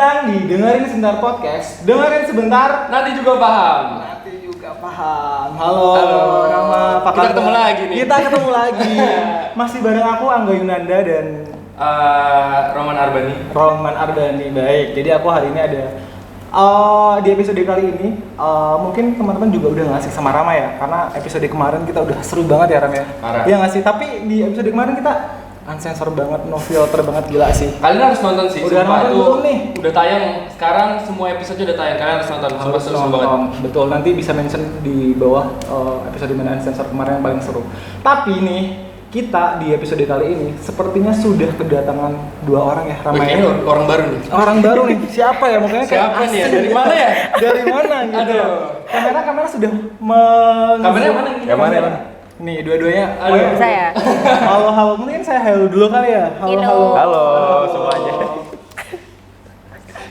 datang di Dengerin Sebentar Podcast. Dengerin sebentar, Nanti juga paham. nanti juga paham. Halo, Halo. Rama, apa Kita kabar? ketemu lagi nih. Kita ketemu lagi. Masih bareng aku Angga Yunanda dan Roman Arbani. Roman Arbani. Baik, jadi aku hari ini ada di episode kali ini mungkin teman-teman juga udah ngasih sama Rama ya, karena episode kemarin kita udah seru banget ya Ram ya. Parah. Iya nggak sih? Tapi di episode kemarin kita unsensor banget, no filter banget, gila sih. Kalian harus nonton sih. Udah sumpah, nonton itu belum nih? Udah tayang. Sekarang semua episode udah tayang. Kalian harus nonton. Sumpah seru banget. Betul, nanti bisa mention di bawah episode mana sensor kemarin yang paling seru. Tapi nih kita di episode kali ini sepertinya sudah kedatangan dua orang ya, Rama. Kayaknya orang baru nih. Orang baru nih. Siapa ya? Mukanya kayak Siapa nih ya? asing. Dari mana ya? Dari mana gitu. Aduh. Kamera sudah Kameranya mana? Yang mana? Nih, dua-duanya. Aduh. Saya. Halo, mungkin saya halo dulu kali ya. Halo. Halo semuanya.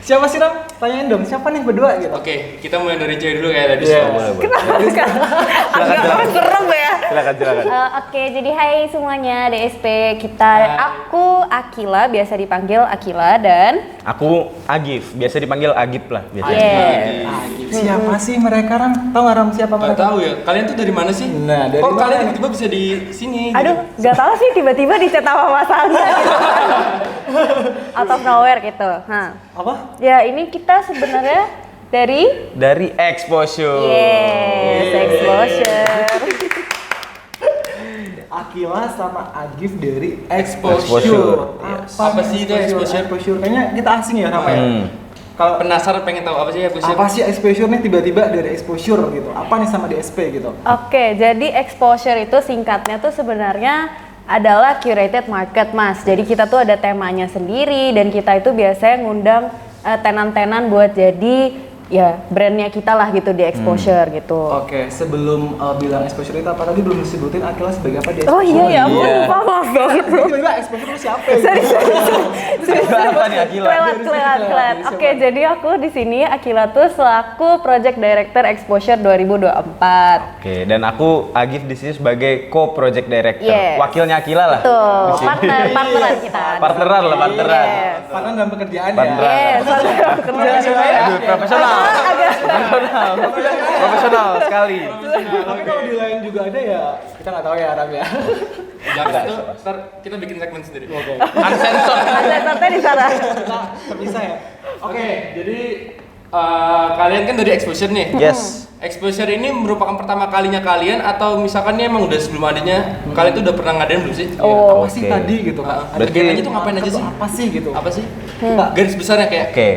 Siapa sih Ram? Tanyain dong, siapa nih berdua gitu? Oke, kita mulai dari cewek dulu kayak tadi. Iya. Boleh. Agak serem ya. Silakan. Oke, jadi hai semuanya DSP kita. Hai. Aku Akila, biasa dipanggil Akila dan Aku Agif, biasa dipanggil Agip lah biasanya. yes. Siapa sih mereka Ram? Tahu nggak Ram siapa Gak mereka? tahu ya. Kalian tuh dari mana sih? Nah, dari Kok mana kalian nih? tiba-tiba bisa di sini? Aduh, nggak tahu sih tiba-tiba dicetak sama Mas Angga gitu. Out of nowhere gitu. Apa? Ya ini kita sebenarnya dari Exposure. yes, exposure. Akila sama Agif dari Exposure. Apa sih itu Exposure? Exposure kayaknya kita asing ya Ram ya. Kalau penasaran pengen tahu apa sih ya, Apa sih exposure nih tiba-tiba dari exposure gitu? Apa nih sama DSP gitu? Oke, jadi exposure itu singkatnya tuh sebenarnya adalah curated market, Mas. Jadi kita tuh ada temanya sendiri dan kita itu biasanya ngundang tenan-tenan buat jadi ya brandnya kita lah gitu di exposure gitu. Oke, sebelum bilang exposure itu apa tadi belum disebutin Akila sebagai apa di Oh exposure? iya ya, ampun, iya. lupa, maaf banget. Tiba-tiba exposure itu siapa ya? Apa nih Akila? Kelewat. Oke, jadi aku di sini Akila tuh selaku Project Director Exposure 2024. Oke, dan aku Agif di sini sebagai co-project director. Yes. Wakilnya Akila lah. Tuh, di sini. partneran kita. Partneran lah, partneran. Yes. Partner dalam pekerjaan Partneran. ya? Yes, Profesional ya? Aduh, profesional. Profesional sekali. Tapi kalau di lain juga ada ya, kita nggak tahu ya Ram ya. Jangan itu, ntar kita bikin segmen sendiri. Oke. Unsensor. Santai di sana. Bisa ya? Oke, jadi kalian kan dari Exposure nih. Yes. Exposure ini merupakan pertama kalinya kalian atau misalkan ini emang udah sebelum adanya kalian tuh udah pernah ngadain belum sih? Oh. Apa sih Oke. tadi gitu kan? Berarti- Kegiatannya tuh ngapain aja sih? Apa sih gitu? Apa sih? Garis besarnya kayak Oke.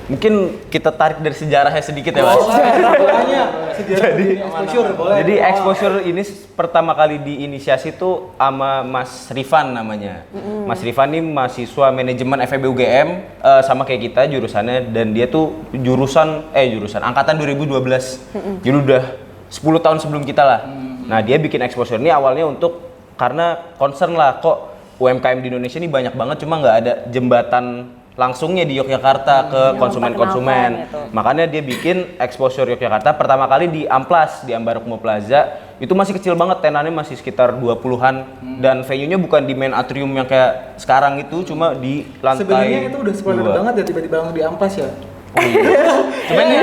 Mungkin kita tarik dari sejarahnya sedikit ya, Mas. Sejarahnya sejarah di exposure boleh. Jadi exposure ini pertama kali diinisiasi tuh sama Mas Rifan namanya. Mas Rifan ini mahasiswa manajemen FEB UGM sama kayak kita jurusannya, dan dia tuh jurusan angkatan 2012. Jadi udah 10 tahun sebelum kita lah. Nah, dia bikin exposure ini awalnya karena concern lah, kok UMKM di Indonesia ini banyak banget cuma nggak ada jembatan langsungnya di Yogyakarta ke konsumen-konsumen. gitu. Makanya dia bikin exposure Yogyakarta pertama kali di Amplas, di Ambarukmo Plaza. Itu masih kecil banget, tenannya masih sekitar 20-an dan venue-nya bukan di main atrium yang kayak sekarang itu, cuma di lantai. Sebenarnya itu udah spoiler 2. banget ya, tiba-tiba langsung di ampas ya. Cuma ini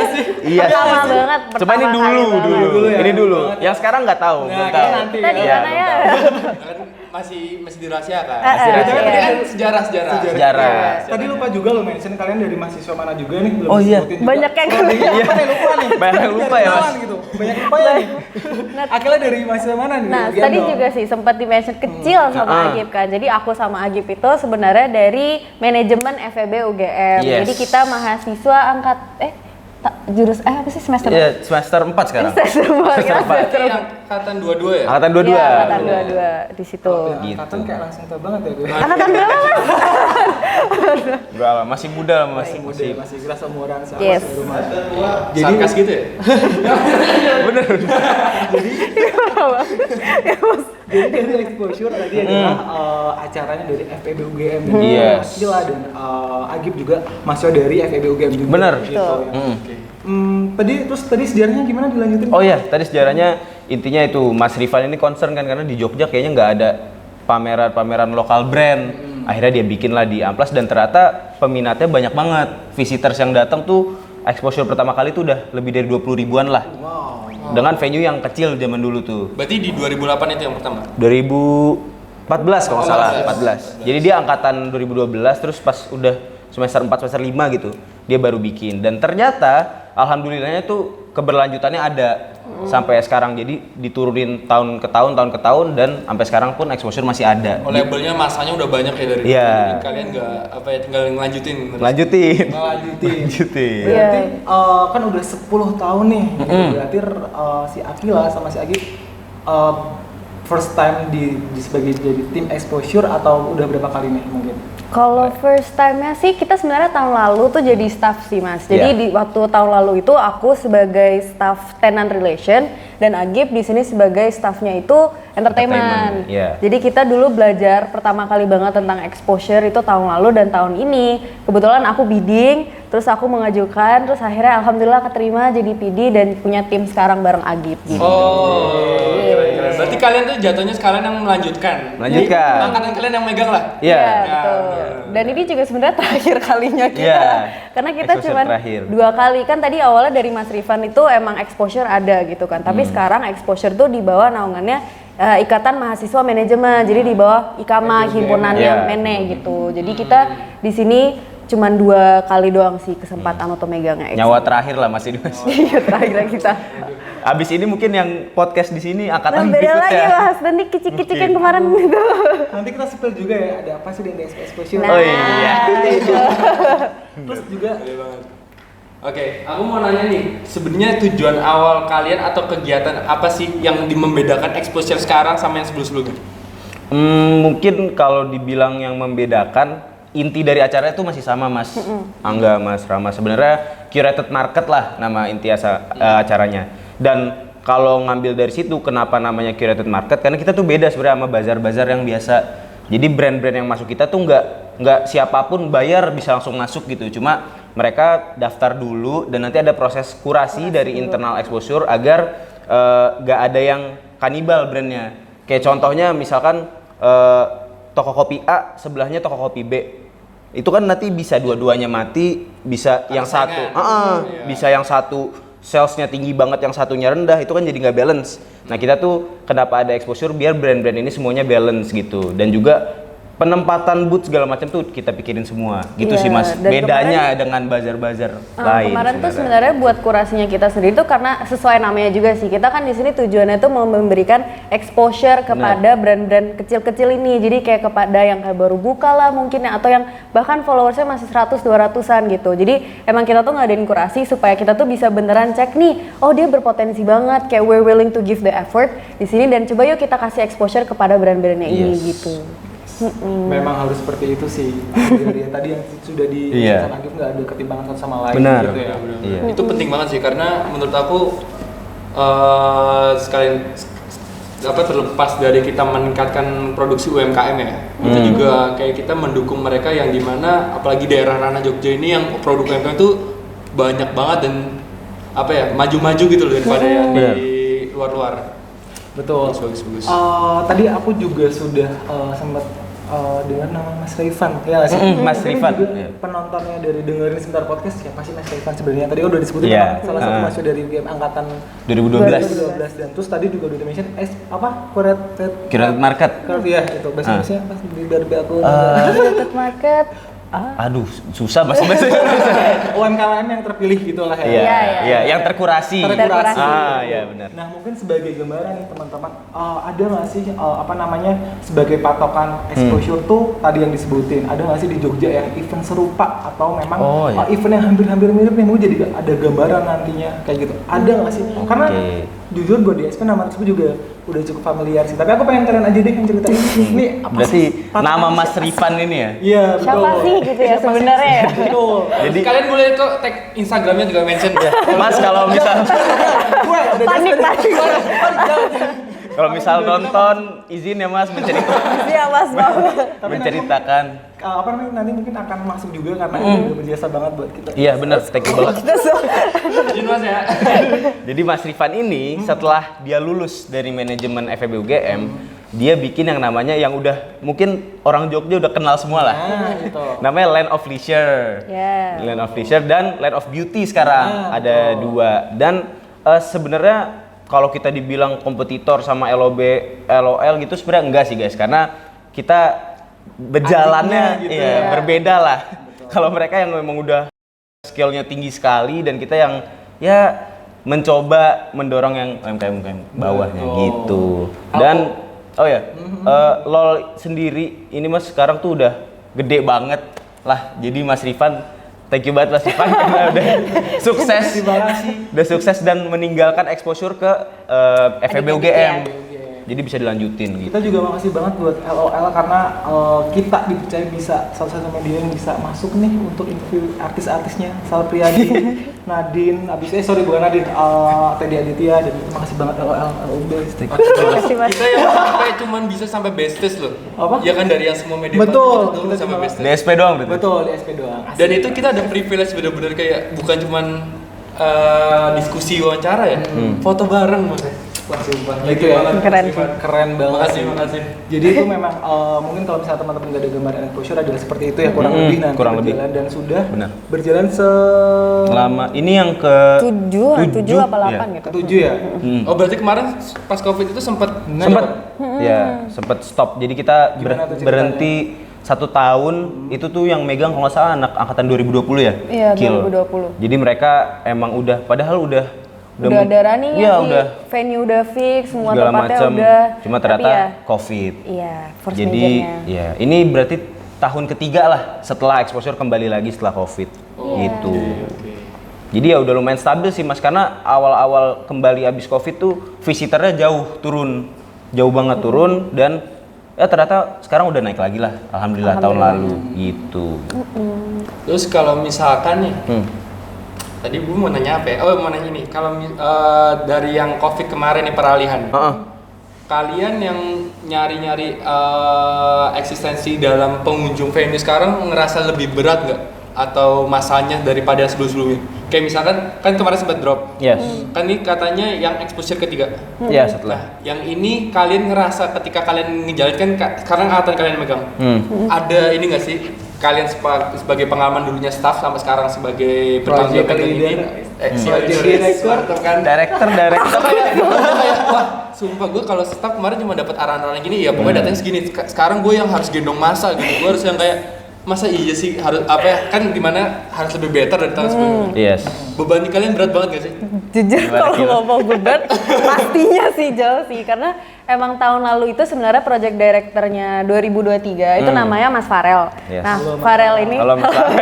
iya. Pertama banget. Cuma ini pertama dulu, kali banget. Dulu ya. Ini dulu. Yang sekarang nggak tahu, Nah, belum kita tahu. nanti Kita di Iya, mana ya? belum kan masih dirahasiakan. Masih Eh, rahasia. Tapi iya. kan sejarah-sejarah. Sejarah. Tadi lupa juga lo mention kalian dari mahasiswa mana juga nih, belum Oh, iya. disebutin juga. Banyak yang Prodinya Iya. apa nih, lupa nih. Banyak yang lupa ya, Mas. Kenalan gitu. Banyak lupa ya nih. Akhirnya dari mahasiswa mana nih? Nah, Gian tadi dong. juga sih sempat di-mention kecil sama Agip kan. Jadi aku sama Agip itu sebenarnya dari manajemen FEB UGM. Yes. Jadi kita mahasiswa apa sih semester? Iya, semester 4 sekarang. Semester empat, kita empat. semester Ini empat. angkatan 22 ya? Angkatan 22. Iya, angkatan 22 di situ. Gitu. Angkatan kayak langsung tau banget ya gue. Angkatan berapa, Mas? Enggak lah, masih muda lah, Masih kira seumuran sama Yes. di rumah. Sarkas gitu ya? Bener. Jadi dari exposure tadi adalah acaranya dari FEB UGM dan Yes. Akila dan Agip juga mahasiswa dari FEB UGM juga. Bener. Gitu, ya. Mm. Tadi sejarahnya gimana dilanjutin? Oh iya, tadi sejarahnya intinya itu Mas Rifan ini concern kan karena di Jogja kayaknya nggak ada pameran-pameran lokal brand. Akhirnya dia bikin lah di Amplas dan ternyata peminatnya banyak banget. Visitors yang datang tuh exposure pertama kali tuh udah lebih dari 20 ribuan lah. Wow. Dengan venue yang kecil zaman dulu tuh. Berarti di 2008 itu yang pertama? 2014 kalau nggak salah, 14. Jadi dia angkatan 2012 terus pas udah semester 4 semester 5 gitu, dia baru bikin. Dan ternyata alhamdulillahnya tuh keberlanjutannya ada sampai sekarang. Jadi diturunin tahun ke tahun dan sampai sekarang pun exposure masih ada. Oh, labelnya masanya udah banyak ya dari Iya. Jadi kalian nggak apa ya tinggal ngelanjutin. Lanjutin. Lanjutin. Iya. Berarti kan udah 10 tahun nih. Berarti si Akila sama si Agib first time di sebagai jadi tim exposure atau udah berapa kali nih mungkin? Kalau first time-nya sih kita sebenarnya tahun lalu tuh jadi staff sih Mas. Jadi di waktu tahun lalu itu aku sebagai staff tenant relation dan Agib di sini sebagai staffnya itu entertainment. Iya. Jadi kita dulu belajar pertama kali banget tentang exposure itu tahun lalu dan tahun ini. Kebetulan aku bidding, terus aku mengajukan, terus akhirnya alhamdulillah keterima jadi PD dan punya tim sekarang bareng Agib gitu. Oh, keren. Berarti kalian tuh jatuhnya sekalian yang melanjutkan. Melanjutkan. Angkatan kalian yang megang lah. Iya. Betul. Dan ini juga sebenarnya terakhir kalinya kita. Iya. Karena kita Exposure cuma terakhir. 2 kali. Kan tadi awalnya dari Mas Rifan itu emang exposure ada gitu kan. Tapi sekarang exposure tuh di bawah naungannya Ikatan Mahasiswa Manajemen. Jadi di bawah IKAMA, himpunannya Iya. Mene gitu. Jadi kita di sini cuman 2 kali doang sih kesempatan untuk megangnya. Nyawa terakhir lah masih Mas. Iya terakhir kita. Abis ini mungkin yang podcast di sini Nah, angkatan beda lagi berikutnya. Mas, nanti kicik-kicik yang kemarin gitu. Nanti kita spill juga ya, ada apa sih di exposure? Nah. Oh iya. Terus juga Gede banget. Oke, aku mau nanya nih, sebenarnya tujuan awal kalian atau kegiatan apa sih yang membedakan exposure sekarang sama yang sebelum-sebelumnya? Mungkin kalau dibilang yang membedakan inti dari acara itu masih sama Mas Angga, Mas Rama. Sebenarnya curated market lah nama inti acaranya. Dan kalau ngambil dari situ kenapa namanya curated market? Karena kita tuh beda sebenarnya sama bazar-bazar yang biasa. Jadi brand-brand yang masuk kita tuh nggak siapapun bayar bisa langsung masuk gitu. Cuma mereka daftar dulu dan nanti ada proses kurasi dari internal exposure agar nggak ada yang kanibal brandnya. Kayak contohnya misalkan toko kopi A sebelahnya toko kopi B. Itu kan nanti bisa dua-duanya mati, bisa yang satu, bisa yang satu salesnya tinggi banget, yang satunya rendah, itu kan jadi nggak balance. Nah kita tuh kenapa ada exposure biar brand-brand ini semuanya balance gitu, dan juga penempatan booth segala macam tuh kita pikirin semua, gitu Iya, sih Mas. dan Bedanya dengan bazar-bazar lain. Kemarin tuh sebenarnya buat kurasinya kita sendiri tuh karena sesuai namanya juga sih. Kita kan di sini tujuannya tuh mau memberikan exposure kepada brand-brand kecil-kecil ini. Jadi kayak kepada yang kayak baru buka lah mungkin ya, atau yang bahkan followersnya masih 100-200an gitu. Jadi emang kita tuh ngadain kurasi supaya kita tuh bisa beneran cek nih, oh dia berpotensi banget, kayak we're willing to give the effort di sini dan coba yuk kita kasih exposure kepada brand-brandnya ini gitu. memang harus seperti itu sih. Dari tadi yang sudah Iya. Agib nggak ada ketimbangan satu sama lain. Benar. Gitu ya. Iya. Itu penting banget sih karena menurut aku sekalian terlepas dari kita meningkatkan produksi UMKM ya, itu juga kayak kita mendukung mereka yang dimana apalagi daerah ranah Jogja ini yang produk UMKM itu banyak banget dan maju-maju gitu loh daripada yang di luar-luar. Betul. Bagus. Tadi aku juga sudah sempat dengar nama Mas Rifan, ya nggak sih? Mas Mungkin Rifan, juga iya. penontonnya dari dengerin sebentar podcast siapa sih Mas Rifan sebenarnya? Tadi udah disebutin Iya. kan, salah satu mahasiswa dari game angkatan 2012. 2012 dan terus tadi juga udah di-mention Curated market. ya itu bahasa Indonesia apa biar aku Curated market. Aduh, susah bahasa UMKM yang terpilih gitu lah ya. Iya, yang terkurasi. Terkurasi. Iya benar. Nah mungkin sebagai gambaran nih teman-teman, ada nggak sih sebagai patokan exposure tuh tadi yang disebutin, ada nggak sih di Jogja yang event serupa atau memang event yang hampir-hampir mirip nih, mau jadi ada gambaran nantinya kayak gitu, ada nggak sih? Karena jujur gue di SP nama tersebut juga udah cukup familiar sih, tapi aku pengen kalian aja deh yang ceritain ini apa Berarti sih nama Mas Rifan ini ya? Iya betul. Siapa sih gitu ya sebenarnya ya? Betul. Jadi Kalian boleh kok tag Instagramnya juga mention ya. Mas kalau misal Panik. kalau misal nonton izin ya Mas Iya Mas mau. menceritakan. Nanti mungkin akan masuk juga karena ini udah berjasa banget buat kita. Iya benar, thank you banget. Izin Mas ya. Jadi Mas Rifan ini setelah dia lulus dari manajemen FEB UGM, dia bikin yang namanya yang udah mungkin orang Jogja udah kenal semua lah. Gitu. Namanya Land of Leisure. Yeah. Land of Leisure dan Land of Beauty sekarang ada dua. Dan sebenarnya kalau kita dibilang kompetitor sama LOB, LOL gitu sebenarnya enggak sih guys, karena kita berjalannya gitu ya, berbeda lah. Kalau mereka yang memang udah skillnya tinggi sekali dan kita yang ya mencoba mendorong yang UMKM bawahnya gitu. Dan LOL sendiri ini Mas sekarang tuh udah gede banget lah. Jadi Mas Rifan, thank you banget Mas Rifan karena udah sukses. Udah sukses dan meninggalkan exposure ke FEB UGM. Jadi bisa dilanjutin gitu. Kita juga makasih banget buat LOL karena kita dipercaya bisa salah satu media yang bisa masuk nih untuk interview artis-artisnya. Sal Priadi, Nadine, bukan Nadine, Teddy Aditya, dan makasih banget LOL, LOB. Makasih Mas. Kita yang sampai cuman bisa sampai best test loh. Apa? Ya kan dari yang semua media Betul, partner kita sampai cuma- best test. DSP doang berarti. Betul, di SP doang. Dan itu kita ada privilege bener-bener kayak bukan cuman diskusi wawancara ya, foto bareng Mas. Wah, sumpah. Gitu ya. Keren. Keren banget. Makasih. Jadi itu memang mungkin kalau misalnya teman-teman nggak ada gambaran exposure adalah seperti itu ya kurang lebih nanti kurang lebih. berjalan dan sudah Benar. berjalan Lama ini yang ke 7 apa 8 gitu. ketujuh ya. Oh, berarti kemarin pas Covid itu sempat sempat stop. Jadi kita Gimana tuh ceritanya? berhenti 1 tahun. Itu tuh yang megang kalau nggak salah anak angkatan 2020 ya. Iya, Kill. 2020. Jadi mereka emang udah udah Udah ada running iya, ya, udah venue udah fix, semua segala tempatnya macam. udah. Cuma Tapi ternyata ya, Covid. iya, force Jadi majornya. ya ini berarti tahun ketiga lah setelah exposure kembali lagi setelah Covid. Gitu. Jadi ya udah lumayan stabil sih Mas, karena awal-awal kembali abis Covid tuh visitornya jauh banget turun, dan ya ternyata sekarang udah naik lagi lah, alhamdulillah tahun lalu gitu. Terus kalau misalkan nih, tadi gue mau nanya apa ya? Oh, mau nanya ini. Kalau dari yang Covid kemarin nih peralihan, kalian yang nyari-nyari eksistensi dalam pengunjung venue sekarang ngerasa lebih berat nggak? Atau masanya daripada yang sebelum-sebelumnya? Kayak misalkan, kan kemarin sempat drop. Yes. Kan ini katanya yang exposure ketiga. Ya setelah. Nah, yang ini kalian ngerasa ketika kalian ngejalan kan sekarang angkatan kalian megang. Ada ini nggak sih? Kalian sebagai pengalaman dulunya staff sama sekarang sebagai bertanggung jawab Project ini. leader. Director. Kan Director. kayak wah, sumpah gue kalau staff kemarin cuma dapat arahan-arahan gini, ya pokoknya datanya segini. Sekarang gue yang harus gendong masa gitu. Gue harus yang kayak masa iya sih harus apa ya, kan dimana harus lebih better dari tahun sebelumnya. Yes. Beban di kalian berat banget gak sih? Jujur Gimana, kalau Kila? ngomong beban pastinya sih jauh sih, karena emang tahun lalu itu sebenarnya project directornya 2023 itu namanya Mas Farel. Yes. Nah, Farel ini Halo, Mas Farel.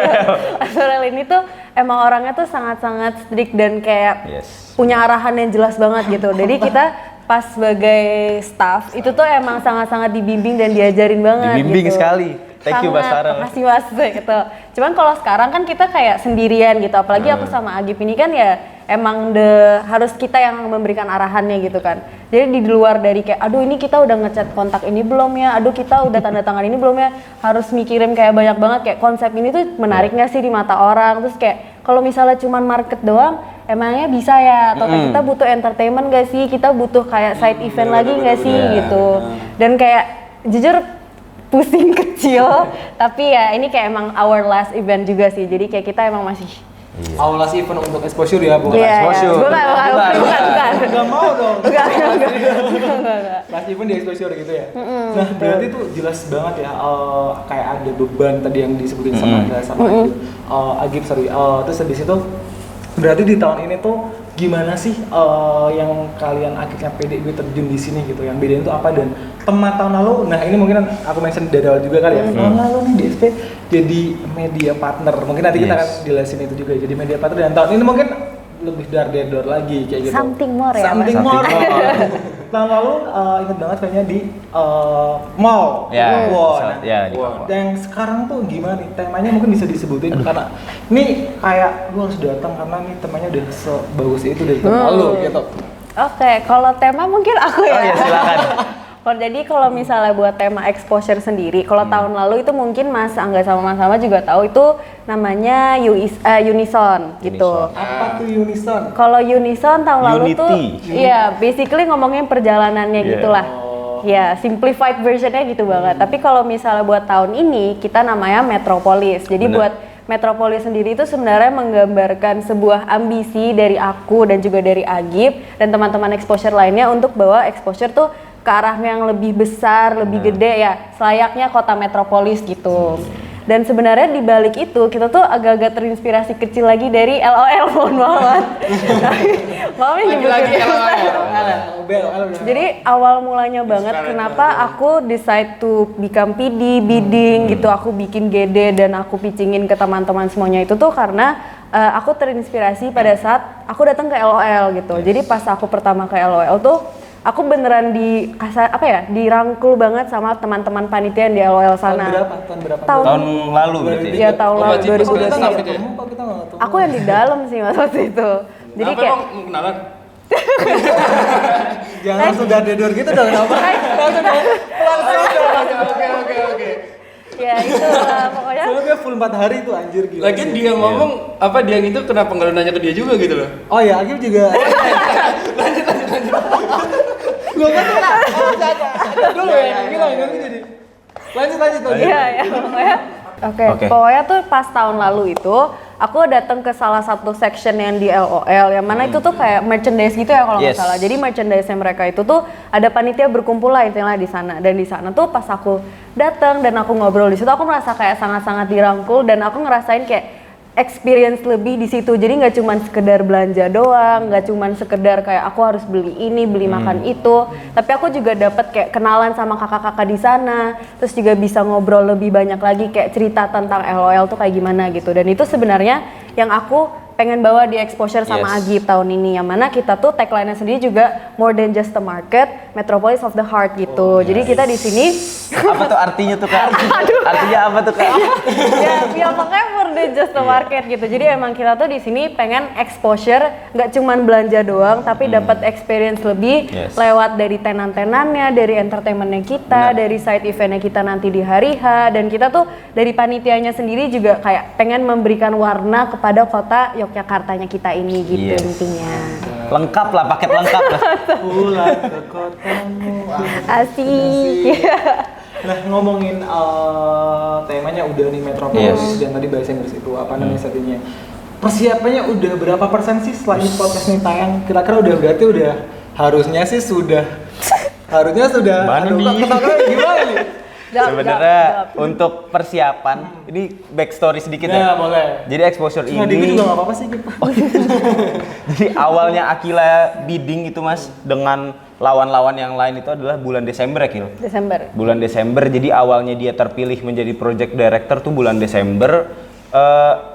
Mas Farel ini tuh emang orangnya tuh sangat-sangat strict dan kayak Yes. punya arahan yang jelas banget gitu. Jadi kita pas sebagai staff itu tuh emang sangat-sangat dibimbing dan diajarin banget. Dibimbing gitu. sekali. Thank you Mas Farel. Makasih Mas gitu. Cuman kalau sekarang kan kita kayak sendirian gitu, apalagi aku sama Agip ini kan ya emang harus kita yang memberikan arahannya gitu kan. Jadi di luar dari kayak aduh ini kita udah ngechat kontak ini belum ya, aduh kita udah tanda tangan ini belum ya, harus mikirin kayak banyak banget kayak konsep ini tuh menarik nggak sih di mata orang, terus kayak kalau misalnya cuman market doang emangnya bisa ya, atau kita butuh entertainment gak sih, kita butuh kayak side event lagi nggak sih gitu. Dan kayak jujur pusing kecil, tapi ya ini kayak emang our last event juga sih, jadi kayak kita emang masih Aula sih event untuk exposure ya, bukan Iya, exposure. bukan. Nggak mau dong. Enggak. Last event di exposure gitu ya. Nah, berarti tuh jelas banget ya, kayak ada beban tadi yang disebutin sama Andra sama Agip, terus di situ berarti di tahun ini tuh gimana sih yang kalian akhirnya PDIB terjun di sini gitu, yang bedain itu apa, dan teman tahun lalu, nah ini mungkin aku mention dari awal juga kali ya, tahun lalu nih DSP jadi media partner, mungkin nanti kita akan jelasin itu juga, jadi media partner, dan tahun ini mungkin lebih dar lagi kayak gitu. Something more ya, Something Mas? more. Tahun lalu inget banget kayaknya di mall. Ya, Wow. ya di Wow. Dan sekarang tuh gimana nih? Temanya mungkin bisa disebutin karena ini kayak lu harus datang karena nih temanya udah sebagus itu dari tahun lalu gitu. Oke, kalau tema mungkin aku ya. Oh ya silakan. Jadi kalau misalnya buat tema exposure sendiri, kalau tahun lalu itu mungkin Mas Angga sama Mas Sama juga tahu itu namanya Unison gitu. Unison. Apa tuh Unison? Kalau Unison tahun lalu tuh, Unity. iya basically ngomongin perjalanannya Yeah. gitulah. Ya, simplified versionnya gitu banget. Tapi kalau misalnya buat tahun ini kita namanya Metropolis. Jadi Bener. buat Metropolis sendiri itu sebenarnya menggambarkan sebuah ambisi dari aku dan juga dari Agib dan teman-teman exposure lainnya untuk bawa exposure tuh ke arah yang lebih besar, lebih gede ya, selayaknya kota metropolis gitu. Dan sebenarnya di balik itu kita tuh agak-agak terinspirasi kecil lagi dari LOL, mohon maaf. Maaf ya Lagi-lagi nyebutin. Jadi awal mulanya banget kenapa aku decide to become PD, bidding gitu, aku bikin GD dan aku pitchingin ke teman-teman semuanya itu tuh karena aku terinspirasi pada saat aku datang ke LOL gitu. Jadi pas aku pertama ke LOL tuh aku beneran dirangkul banget sama teman-teman panitia yang di LOL sana. Tahun berapa? Tahun lalu berarti. Iya, tahun lalu 2023. 2023. Aku yang di dalam sih Mas waktu itu. Jadi Apa kayak emang mau kenalan? Jangan sudah dedor gitu dong, apa? Oke. ya itu lah pokoknya. Soalnya dia full 4 hari tuh anjir gila. Lagian dia ngomong apa dia gitu kenapa nggak lu nanya ke dia juga gitu loh? Oh ya, Agil juga. Gua kan dulu ya, bilang jadi. Lanjut. Iya, pokoknya. Oke, pokoknya tuh pas tahun lalu itu aku datang ke salah satu section yang di LOL yang mana itu tuh kayak merchandise gitu ya kalau nggak salah. Jadi merchandise mereka itu tuh ada panitia berkumpul lah intinya di sana. Dan di sana tuh pas aku datang dan aku ngobrol di situ aku merasa kayak sangat-sangat dirangkul dan aku ngerasain kayak experience lebih di situ. Jadi nggak cuman sekedar belanja doang, nggak cuman sekedar kayak aku harus beli ini, beli makan itu, tapi aku juga dapat kayak kenalan sama kakak-kakak di sana. Terus juga bisa ngobrol lebih banyak lagi kayak cerita tentang LOL tuh kayak gimana gitu. Dan itu sebenarnya yang aku pengen bawa di exposure sama Agib tahun ini, yang mana kita tuh tagline-nya sendiri juga more than just the market, metropolis of the heart gitu. Jadi kita di sini Apa tuh artinya tuh Kak? Artinya apa tuh Kak? ya pokoknya more than just the market gitu. Jadi emang kita tuh di sini pengen exposure, nggak cuman belanja doang, tapi dapat experience lebih lewat dari tenan-tenannya, dari entertainmentnya kita, dari side eventnya kita nanti di hari H, dan kita tuh dari panitianya sendiri juga kayak pengen memberikan warna kepada kota Yogyakartanya kita ini gitu intinya. Lengkap lah, paket lengkap lah. Pulang ke kotamu. Asik. Nah, ngomongin temanya udah nih metropolis dan tadi bahasa Inggris itu apa namanya settingnya. Persiapannya udah berapa persen sih setelah ini podcast ini tayang? Kira-kira berarti udah harusnya sudah Mana nih? Gimana nih? Sebenarnya untuk persiapan ini backstory sedikit Ya, boleh. Jadi exposure Nah, ini juga nggak apa-apa sih gitu. jadi awalnya Akila bidding itu Mas dengan lawan-lawan yang lain itu adalah bulan Desember ya Kil? Bulan Desember, jadi awalnya dia terpilih menjadi project director tuh bulan Desember.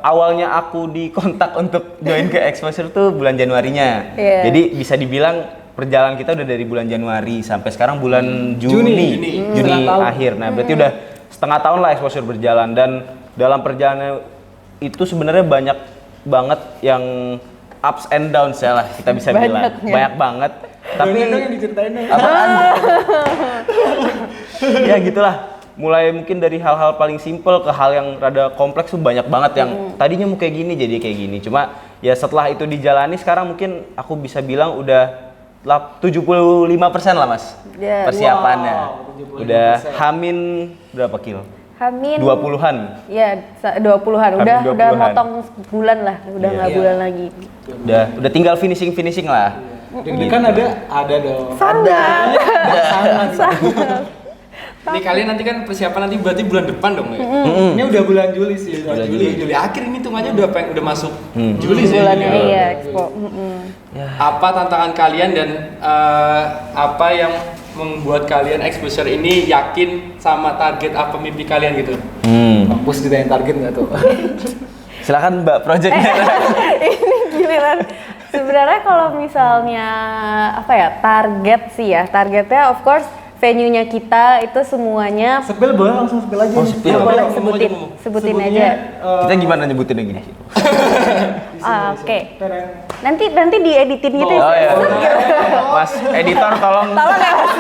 Awalnya aku dikontak untuk join ke exposure tuh bulan Januarinya. Jadi bisa dibilang perjalanan kita udah dari bulan Januari sampai sekarang bulan Juni akhir. Nah, berarti udah setengah tahun lah exposure berjalan, dan dalam perjalanan itu sebenarnya banyak banget yang ups and downs ya lah kita bisa bilang. Banyak banget. Tapi yang diceritain apaan? Ya gitulah. Mulai mungkin dari hal-hal paling simpel ke hal yang rada kompleks tuh banyak banget yang tadinya mau kayak gini jadi kayak gini. Cuma ya setelah itu dijalani sekarang mungkin aku bisa bilang udah 75% lah Mas persiapannya. Wow, udah hamin berapa kilo? Hamin 20-an. Iya, 20-an. Udah 20-an. motong bulan lah, udah nggak bulan lagi. Udah tinggal finishing lah. Deg-degan ada dong. Sangat. Ini kalian nanti kan persiapan nanti berarti bulan depan dong ya? Ini udah bulan Juli sih. Juli akhir ini hitungannya udah masuk Juli sih. Bulannya iya, Expo. Apa tantangan kalian dan apa yang membuat kalian exposure ini yakin sama target apa mimpi kalian gitu? Mampus ditanya target nggak tuh? Silakan Mbak projectnya. Ini giliran. Sebenarnya kalau misalnya apa ya, target sih ya, targetnya of course venue-nya kita itu semuanya Sepil boleh langsung sepil aja. Oh, sepil. boleh Ngomong sebutin aja. Kita gimana nyebutinnya gini? Oke. Nanti dieditin gitu ya. Oh ya. Mas editor tolong. Tolong ya Mas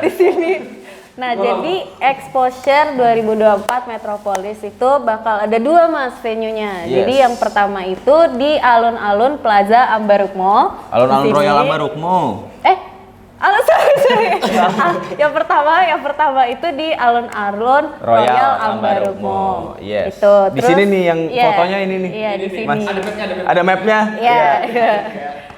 di sini. Nah, jadi Exposure 2024 Metropolis itu bakal ada 2 Mas venue-nya. Jadi yang pertama itu di Alun-Alun Plaza Ambarukmo. Alun-Alun Royal Ambarukmo. Sorry. Yang pertama itu di alun-alun Royal Ambarukmo. Yes. Itu. Di sini nih yang fotonya ini nih. Iya, di sini. Mas, ada mapnya? Iya.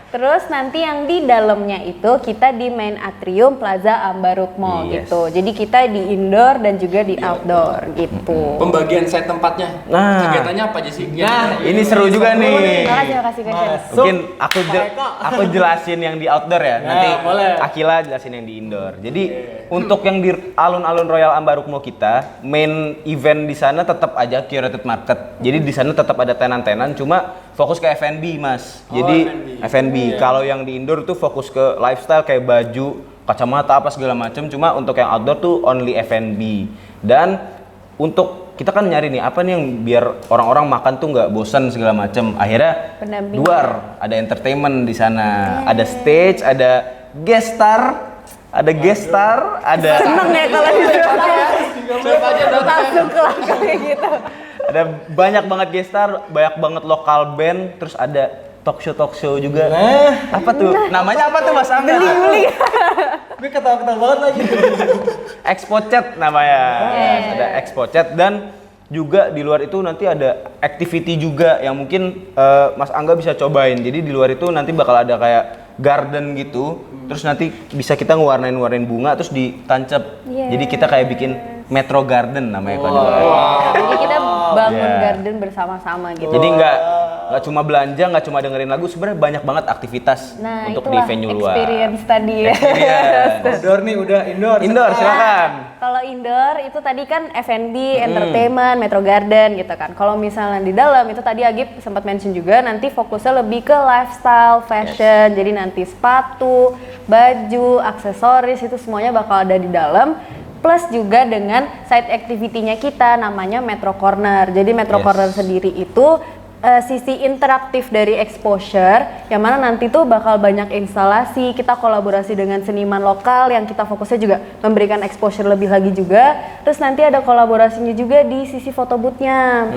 Terus nanti yang di dalamnya itu kita di main atrium Plaza Ambarukmo gitu. Jadi kita di indoor dan juga di outdoor gitu. Pembagian site tempatnya. Nah, kegiatannya apa aja sih? ini seru juga nih. Terima kasih question. Mungkin aku jelasin yang di outdoor ya. Nanti boleh. Akila jelasin yang di indoor. Jadi untuk yang di alun-alun Royal Ambarukmo kita, main event di sana tetap aja curated market. Jadi di sana tetap ada tenan-tenan, cuma fokus ke F&B, Mas. Jadi F&B. Kalau yang di indoor tuh fokus ke lifestyle kayak baju, kacamata apa segala macam. Cuma untuk yang outdoor tuh only F&B. Dan untuk kita kan nyari nih apa nih yang biar orang-orang makan tuh nggak bosan segala macam. Akhirnya luar ada entertainment di sana, ada stage, ada guest star, ada Seneng ya kalau gitu. Langsung ke kayak gitu. Ada banyak banget guest star, banyak banget lokal band, terus ada talk show juga. Apa tuh? Namanya apa tuh Mas Angga? Beli. Gue ketawa-ketawa banget lagi. Expo Chat namanya. Ada Expo Chat dan juga di luar itu nanti ada activity juga yang mungkin Mas Angga bisa cobain. Jadi di luar itu nanti bakal ada kayak garden gitu. Terus nanti bisa kita ngewarnain bunga terus ditancap. Jadi kita kayak bikin Metro Garden namanya kalau di luar. Jadi kita bangun garden bersama-sama gitu. Jadi nggak cuma belanja, nggak cuma dengerin lagu, sebenarnya banyak banget aktivitas untuk di venue luar. Experience tadi ya. Outdoor nih udah indoor. Indoor silakan. Kalau indoor itu tadi kan F&B, entertainment, Metro Garden gitu kan. Kalau misalnya di dalam itu tadi Agip sempat mention juga nanti fokusnya lebih ke lifestyle, fashion. Jadi nanti sepatu, baju, aksesoris itu semuanya bakal ada di dalam. Plus juga dengan side activity-nya kita namanya Metro Corner. Jadi Metro Corner sendiri itu sisi interaktif dari exposure yang mana nanti tuh bakal banyak instalasi, kita kolaborasi dengan seniman lokal yang kita fokusnya juga memberikan exposure lebih lagi juga. Terus nanti ada kolaborasinya juga di sisi foto booth-nya.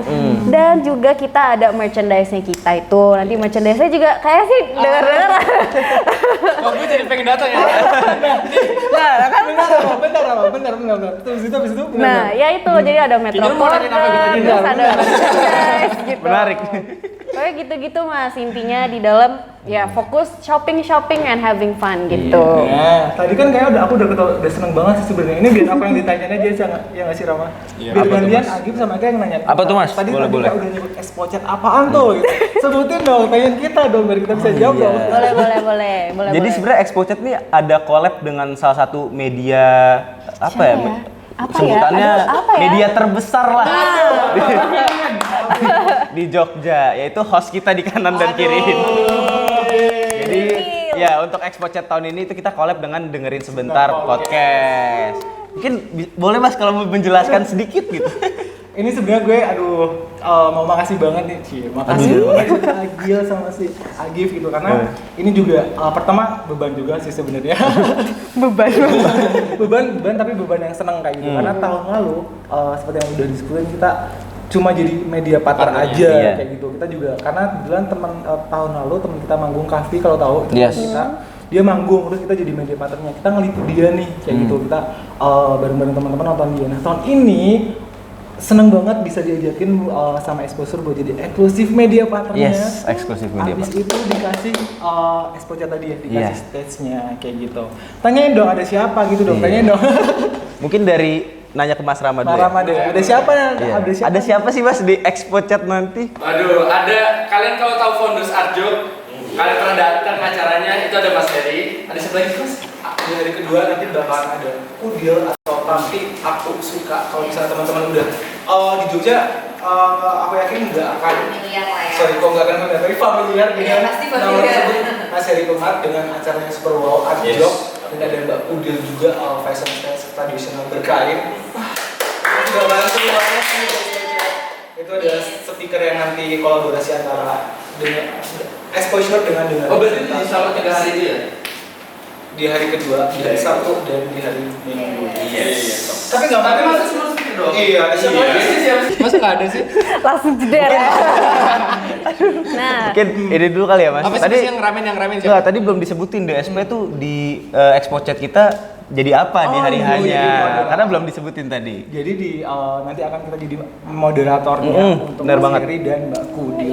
Dan juga kita ada merchandise-nya kita itu. Nanti merchandise-nya juga kayak sih dengar-dengar. Oh, gue jadi pengen datang ya. Nah, kan benar. Terus itu. Nah, ya itu jadi ada Metro Corner, terus ada merchandise gitu. Menarik. Kayak gitu-gitu Mas, intinya di dalam ya fokus shopping and having fun gitu. Nah, tadi kan kayaknya aku udah seneng banget sih sebenarnya. Ini biar apa yang ditanyain aja sih ya nggak sih Rama? Biar gantian Agip sama kayak yang nanya. Apa tuh Mas? Tadi boleh. kita udah nyebut Expo Chat apaan tuh gitu. Sebutin dong, tanyain kita dong biar kita bisa jawab dong. Boleh. Jadi sebenarnya Expo Chat nih ada collab dengan salah satu media sebutannya media terbesar lah di Jogja, yaitu host kita di kanan dan kiri. Jadi ya untuk Expo Chat tahun ini itu kita collab dengan dengerin sebentar podcast. Mungkin boleh Mas kalau mau menjelaskan sedikit gitu. Ini sebenarnya gue mau makasih banget nih makasih Agil sama si Agif gitu karena ini juga pertama beban juga sih sebenarnya. beban tapi beban yang seneng kayak gitu karena tahun lalu seperti yang udah disebutin kita cuma jadi media partner aja kayak gitu. Kita juga karena kebetulan tahun lalu teman kita manggung Kavi kalau tahu kita dia manggung terus kita jadi media partnernya, kita ngeliput dia nih kayak gitu, kita bareng-bareng teman-teman nonton dia. Nah tahun ini seneng banget bisa diajakin sama Exposure buat jadi eksklusif media partnernya. Yes, eksklusif media partner. Habis itu dikasih Exposure tadi ya, dikasih stage-nya kayak gitu. Tanyain dong ada siapa gitu dong, tanyain dong. Mungkin dari nanya ke Mas Rama dulu. Ada siapa? Ada siapa sih Mas di Expo Chat nanti? Aduh, ada kalian kalau tahu Founders Arjo, kalian pernah datang acaranya itu ada Mas Heri, ada siapa lagi Mas? Di hari kedua nanti bakalan ada Udil atau Tapi Aku Suka kalau misalnya teman-teman udah di Jogja, aku yakin nggak akan familiar lah ya. Sorry, kok nggak akan familiar, tapi familiar dengan nama tersebut. Mas Heri Kumar dengan acaranya Super Wow Art Jog dan ada Mbak Udil juga fashion style tradisional berkain. Itu juga bantu banget nih. Itu ada speaker yang nanti kolaborasi antara dengan exposure dengan Oh berarti itu selama 3 hari itu ya? Di hari kedua, di hari Sabtu dan di hari Minggu. Iya. Tapi nggak apa-apa. Masa semua speaker dong? Iya, ada siapa? Masa nggak ada sih? Langsung jeder ya. Nah, Mungkin ini dulu kali ya Mas. Apa sih yang ramen siapa? Enggak, tadi belum disebutin DSP tuh di Expo Chat kita jadi apa di hari hanya. iya. Karena belum disebutin tadi. Jadi nanti akan kita jadi moderatornya untuk bener Mas banget. Heri dan Mbak Kudi.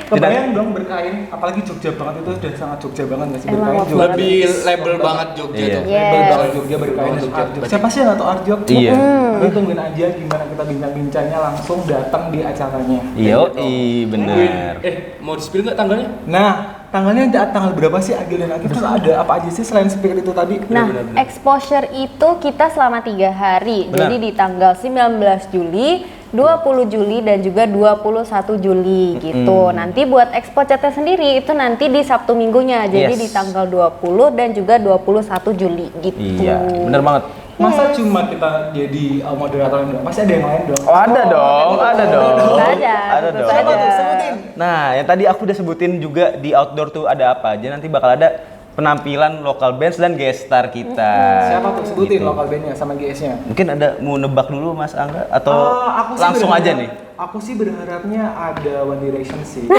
Kebayang dong berkain, apalagi Jogja banget itu udah sangat Jogja banget nggak sih Emang berkain love Jogja. Lebih label banget Jogja Iya. tuh. Yes. Label banget Jogja berkain dan Jogja. Arjok. Siapa sih yang nggak tahu Arjok? Iya. Tapi tungguin aja gimana kita bincang-bincangnya langsung datang di acaranya. Iya, Gitu. benar. Mau di-spill nggak tanggalnya? Nah, tanggalnya tanggal berapa sih Agil dan Agil? Terus ada apa aja sih selain speaker itu tadi? Nah, exposure itu kita selama 3 hari. Benar. Jadi di tanggal 19 Juli, 20 Juli dan juga 21 Juli gitu. Nanti buat expo chatnya sendiri itu nanti di Sabtu Minggunya. Jadi Yes. di tanggal 20 dan juga 21 Juli gitu. Iya, benar banget. Masa cuma kita jadi moderator doang? Pasti ada yang lain dong. Oh, ada dong, ada dong. Tentu saja, Ada tentu dong. saja. Sebutin. Nah, yang tadi aku udah sebutin juga di outdoor tuh ada apa aja. Nanti bakal ada penampilan local bands dan guest star kita. Siapa tuh? Sebutin Gitu. lokal bandnya sama GS-nya. Mungkin ada mau nebak dulu Mas Angga atau Aku sih langsung aja berharap- nih? Aku sih berharapnya ada One Direction sih.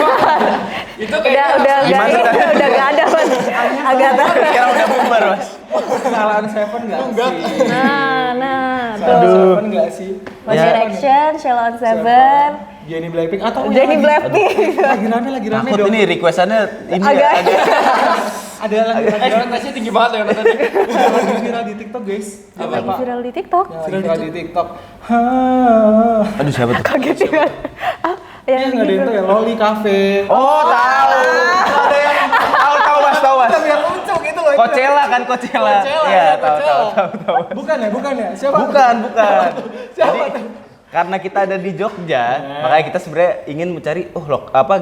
Itu Udah kayaknya Gimana enggak tadi? udah enggak ada Mas. Agak tahu. Sekarang udah bubar Mas. Kesalahan Seven nggak sih? Nah, Kesalahan tuh. Seven nggak sih? One Ya. Direction, Shalon Seven, Jennie Blackpink atau yang Jennie lagi- Blackpink. lagi rame Takut dong. ini requestannya ini Agak. Ada lagi ekspektasinya tinggi banget ya tadi. lagi viral di TikTok guys. Lagi viral di TikTok. Yang lagi viral di TikTok. Aduh siapa tuh? Kaget juga. Ah, Yang nggak ada yang tahu ya Loli Cafe. Oh, tahu. Ada yang tahu Mas, tahu Mas. Yang lucu gitu loh. Coachella kan Coachella. Iya, tahu. Bukan ya? Siapa? Bukan. Siapa Jadi, karena kita ada di Jogja, makanya kita sebenarnya ingin mencari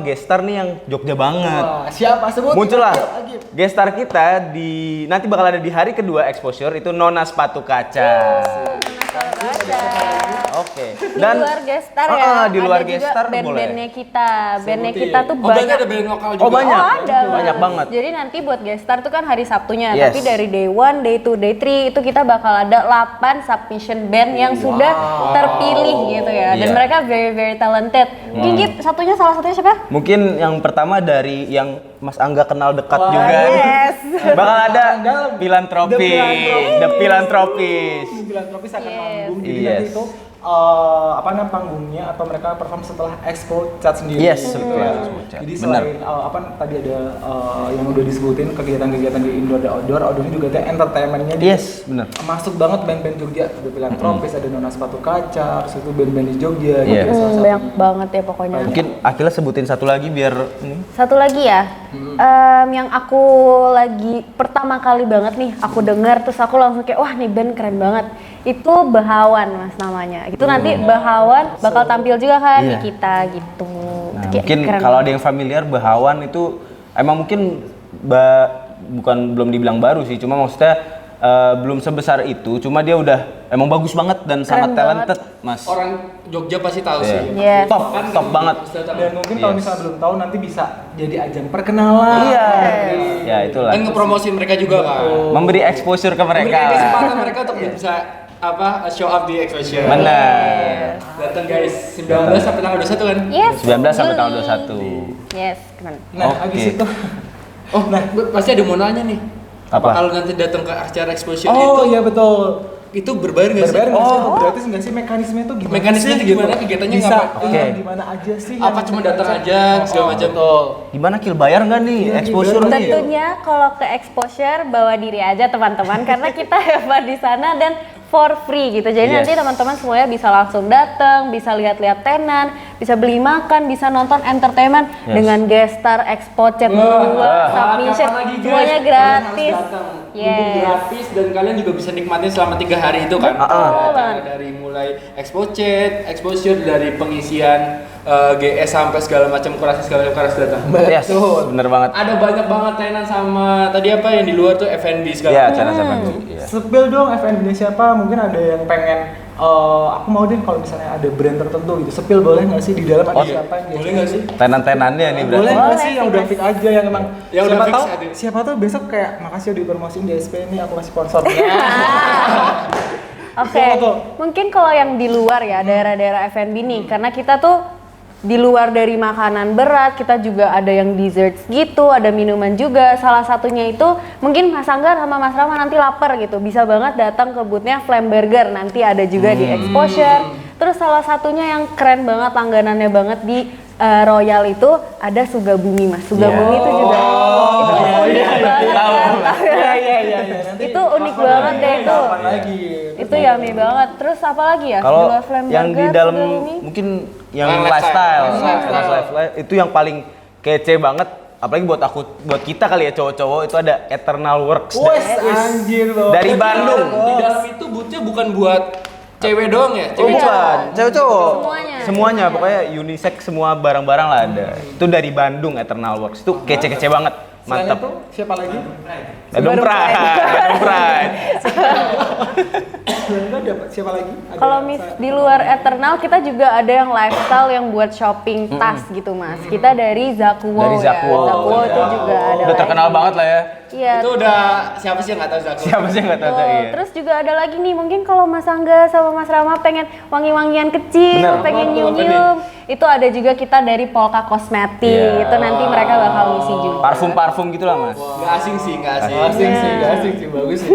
guest star nih yang Jogja banget. Wah, siapa sebut? Muncullah Agil. guest star kita di nanti bakal ada di hari kedua exposure itu Nona Sepatu Kaca. Oke. Di luar gestar ya. Di luar ada gestar juga band-bandnya boleh. kita. Bandnya kita tuh Oh, berarti banyak. ada band lokal juga. Oh, banyak. Oh, ada. Banyak banget. Jadi nanti buat gestar tuh kan hari Sabtunya, Yes. tapi dari day 1, day 2, day 3 itu kita bakal ada 8 submission band yang sudah terpilih gitu ya. Dan Iya. mereka very very talented. Gigit salah satunya siapa? Mungkin yang pertama dari yang Mas Angga kenal dekat Wah, juga. Yes. Bakal ada Dalam. Philanthropis. The Philanthropis. Filantropis akan Yes. manggung. Jadi Yes. nanti itu panggungnya atau mereka perform setelah Expo Chat sendiri. Yes, Gitu betul. ya. Expo Chat. Jadi Benar. selain tadi ada yang udah disebutin kegiatan-kegiatan di indoor dan outdoor juga ada entertainmentnya. Yes, benar. Masuk banget band-band Jogja. Ada Filantropis, ada Nona Sepatu Kaca, terus itu band-band di Jogja. Iya. Gitu, salah satunya. Banyak banget ya pokoknya. Mungkin Akila sebutin satu lagi biar ini. Satu lagi ya, yang aku lagi pertama kali banget nih aku dengar terus aku langsung kayak wah nih band keren banget. Itu Bahawan Mas namanya. Itu nanti Bahawan bakal tampil juga kan Iya. di kita gitu. Nah, Kayak mungkin keren kalau banget. ada yang familiar Bahawan itu emang mungkin belum dibilang baru sih, cuma maksudnya belum sebesar itu, cuma dia udah emang bagus banget dan sangat banget. talented, Mas. Orang Jogja pasti tahu Iya. sih. Yes. Top banget. Dan mungkin kalau Yes. misalnya belum tahu nanti bisa jadi ajang perkenalan. Iya. Ya itulah. Dan ngepromosin mereka juga kan. Memberi exposure ke mereka. Memberikan lah. kesempatan mereka untuk bisa show up di exposure. Benar. Datang guys 19 sampai tanggal 21 kan? Yes. 19 sampai tanggal Juli. 21. Yes, keren. Nah, Oke. habis itu Oh, nah, pasti ada mau nanya nih. Apa? Kalau nanti datang ke acara exposure oh itu iya betul. berbayar nggak sih? Berbayar nggak sih? Oh. Gratis nggak sih? Mekanismenya itu gimana? Mekanismenya sih, gimana? Kegiatannya bisa, ngapain? iya, Oke. gimana aja sih? Apa yang cuma kita datang ajak? aja segala macam? Betul. Gimana Kil, bayar nggak nih Iya, exposure bayar. nih? Tentunya kalau ke exposure bawa diri aja teman-teman karena kita hebat di sana dan for free gitu. Jadi Yes. nanti teman-teman semuanya bisa langsung datang, bisa lihat-lihat tenan, bisa beli makan, bisa nonton entertainment Yes. dengan guest star expo chat Wah. submission Kapan lagi, guys? semuanya Kalian gratis. harus datang. Mumpung Yes. gratis dan kalian juga bisa nikmatin selama 3 hari itu kan. Betul banget. Dari mulai expo chat, exposure dari pengisian GS sampai segala macam kurasi segala macam harus datang. Yes, bener banget. Ada banyak banget tenan sama tadi apa yang di luar tuh F&B segala Iya, macam. channel siapa? Iya. Spill dong FNB siapa? Mungkin ada yang pengen aku mau deh kalau misalnya ada brand tertentu gitu. Spill boleh nggak sih di dalam ada Iya. siapa yang Boleh nggak sih? Tenan-tenannya nih berarti. Boleh nggak Boleh sih sih, yang udah Mas. fix aja yang emang Yang udah siapa fix tahu ada. siapa tahu besok kayak makasih udah dipromosiin di SP ini aku kasih sponsor. Oke, Siapa tuh? mungkin kalau yang di luar ya daerah-daerah F&B nih, karena kita tuh di luar dari makanan berat, kita juga ada yang desserts gitu, ada minuman juga. Salah satunya itu mungkin Mas Anggar sama Mas Rama nanti lapar gitu, bisa banget datang ke boothnya Flame Burger, nanti ada juga di Exposure. Terus salah satunya yang keren banget, langganannya banget di Royal itu ada Sugabumi Mas. Sugabumi itu juga itu unik banget kan. Itu unik banget deh itu. Itu yummy banget. Terus apa lagi ya? Kalau Dua Flame yang di Burger, dalam Sugabumi. mungkin yang lifestyle itu yang paling kece banget. Apalagi buat kita kali ya cowok-cowok itu ada Eternal Works Anjir loh. dari Bandung. Di dalam itu bootnya bukan buat cewek doang ya? Oh bukan, cewek-cowok. Semuanya. Pokoknya unisex semua barang-barang lah ada. Itu dari Bandung Eternal Works. Itu kece-kece banget. Selain Mantap. itu, siapa lagi? Badung Pride. Badung Pride. Selain itu dapat siapa lagi? Ada Kalau di luar Eternal kita juga ada yang lifestyle yang buat shopping tas gitu Mas. Kita dari Zakuo Dari Zakuo. ya. Zakuo itu juga ada. Udah terkenal banget lah ya. Iya. Itu udah siapa sih yang nggak tahu Zakuo? Siapa sih yang nggak tahu? Betul. Iya. Terus juga ada lagi nih, mungkin kalau Mas Angga sama Mas Rama pengen wangi-wangian kecil, Bener. pengen Apa nyium-nyium, itu ada juga kita dari Polka Kosmetik. Iya. Itu nanti mereka bakal ngisi juga. Parfum-parfum gitu lah mas. Nggak asing sih, nggak asing. asing sih, bagus sih.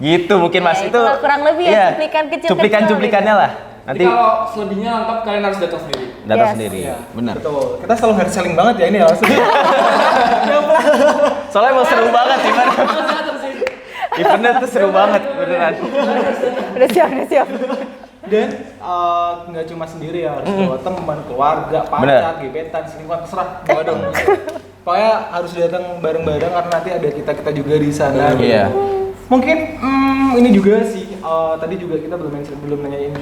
Gitu mungkin mas Ya, itu. itulah kurang lebih ya, iya, cuplikan kecil-kecil Cuplikan-cuplikannya lah. Nanti Nanti kalau selebihnya lengkap kalian harus datang sendiri. datang Yes. sendiri. Iya, Benar. Betul. Kita selalu hard selling banget ya ini ya langsung. Soalnya emang seru banget sih mas. Eventnya tuh seru banget beneran. Udah siap. Dan nggak cuma sendiri ya, harus bawa teman, keluarga, Bener. pacar, gebetan, selingkuhan, terserah. Bawa dong. Pokoknya harus datang bareng-bareng karena nanti ada kita juga di sana. gitu. Iya. Mungkin ini juga sih tadi juga kita belum nanyain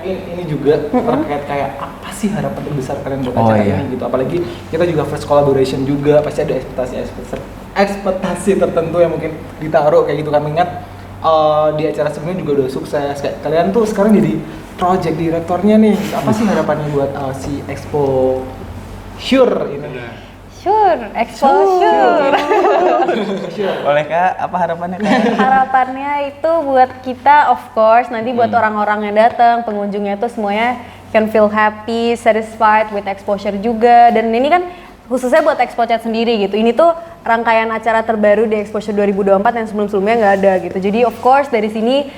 ini juga terkait kayak apa sih harapan terbesar kalian buat Oh, acara iya. ini gitu. Apalagi kita juga first collaboration juga, pasti ada ekspektasi tertentu yang mungkin ditaruh kayak gitu kan, mengingat di acara sebelumnya juga udah sukses. Kayak kalian tuh sekarang jadi project direktornya nih, apa sih harapannya buat si Expo Sure ini? Sure, exposure. Boleh kak? Apa harapannya kak? Harapannya itu buat kita, of course, nanti buat orang-orang yang datang, pengunjungnya tuh semuanya can feel happy, satisfied with exposure juga. Dan ini kan khususnya buat Expo-Chat sendiri gitu. Ini tuh rangkaian acara terbaru di Exposure 2024 yang sebelum-sebelumnya nggak ada gitu. Jadi of course dari sini